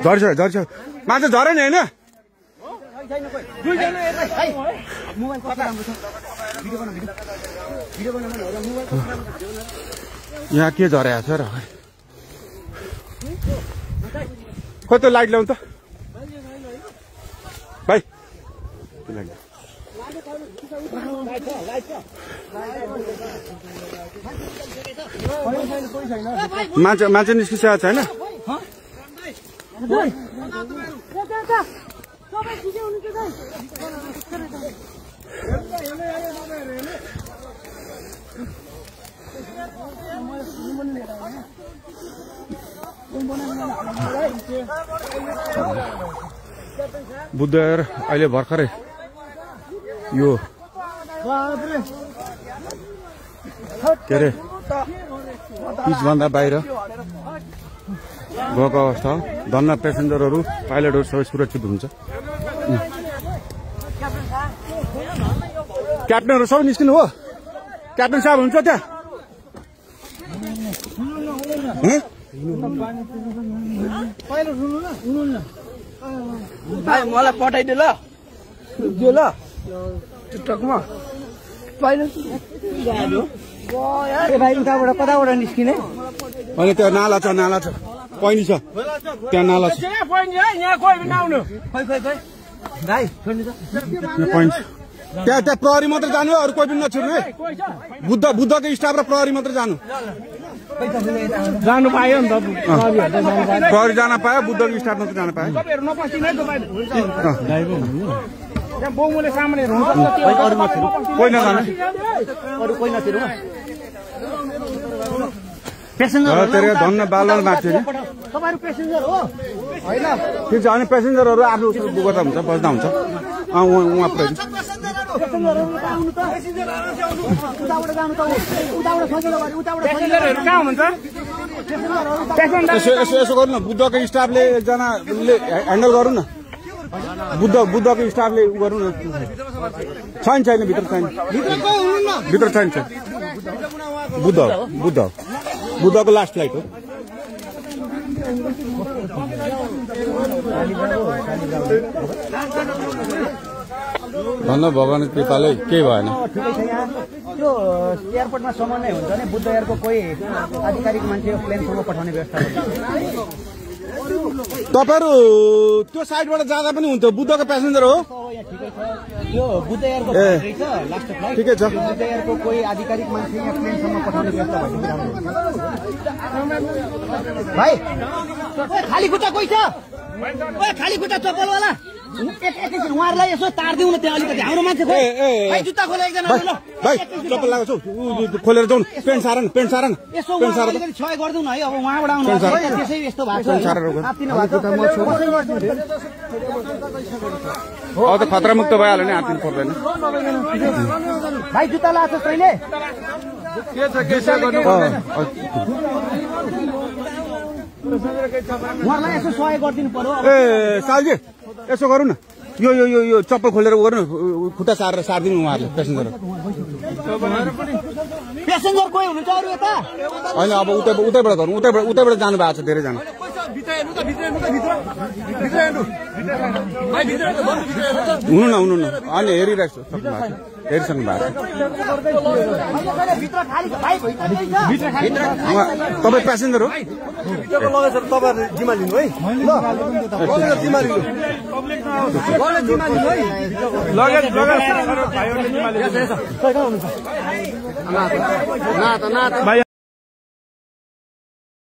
झर्छ झर्छ माछा झरे नि होइन यहाँ के झरेको छ र खोइ त लाइट ल्याउनु त भाइ मान्छे निस्किसकेको छैन बुद्धर अहिले भर्खरै यो के अरे पिचभन्दा बाहिर गएको अवस्था हो धन्न पेसेन्जरहरू पाइलटहरू सबै सुरक्षित हुन्छ क्याप्टनहरू सबै निस्किनु हो क्याप्टन साहब हुन्छ त्यहाँ मलाई पठाइदियो ल त्यो ल टिकटकमा उताबाट कताबाट निस्किने अनि त्यो नाला छ पैनी छ त्यहाँ नाला छ त्यहाँ प्रहरी मात्र जानु अरू कोही पनि नछिर्नु है बुद्धको स्टाफ र प्रहरी मात्र जानु पायो नि त प्रहरी जान पायो बुद्धको स्टाफ मात्र जान पायो कोही नजाने धन्न बालबाल माग्छ नि ठिक छ अनि पेसेन्जरहरू आफ्नो गर्दा हुन्छ बस्दा हुन्छ उहाँ पुऱ्याइदिनु यसो गर्नु न बुद्धको स्टाफले एकजनाले ह्यान्डल गरौँ न बुद्धको स्टाफले उ गरौँ न छैन भित्र छैन बुद्धको लास्ट फ्लाइट हो धन्न भगवान कृपाले केही भएन त्यो एयरपोर्टमा समन्वय हुन्छ नि बुद्ध एयरको कोही आधिकारिक मान्छे प्लेनसम्म पठाउने व्यवस्था तपाईहरु त्यो साइडबाट जाँदा पनि हुन्छ बुद्धको प्यासेन्जर हो यो बुद्ध एयरको लास्ट फ्लाइट ठिकै छ बुद्ध एयरको कोही आधिकारिक मान्छे यहाँ प्लेनसम्म पठाउने व्यवस्था भाइ खाली खुट्टा कोही छ खाली खुट्टा चप्पलवाला एकैछिन उहाँहरूलाई यसो तारिदिउँ न त्यहाँ अलिकति हाम्रो मान्छे खोइ जुत्ता खोले एकजना भाइ चप्पल लगाएको छु खोलेर जाउँ पेन्ट सार न यसो अलिकति सहयोग गरिदिउँ न है अब उहाँबाट आउनु त्यसै यस्तो भएको त खतरा मुक्त भइहाल्यो नि आत्तिनु पर्दैन भाइ जुत्ता लगाएको तैँले उहाँलाई यसो सहयोग गरिदिनु पर्यो ए सालजी यसो गरौँ न यो चप्पल खोलेर गर्नु खुट्टा सारिदिनु उहाँहरूले पेसेन्जर कोही हुनुहुन्छ अरू यता होइन अब उतैबाट गरौँ उतैबाट जानु भएको छ धेरैजना हुनु न अनि हेरिरहेको छु हेरिसक्नु भएको तपाईँ प्यासेन्जर हो तपाईँ जिम्मा लिनु है जिम्मा लिनु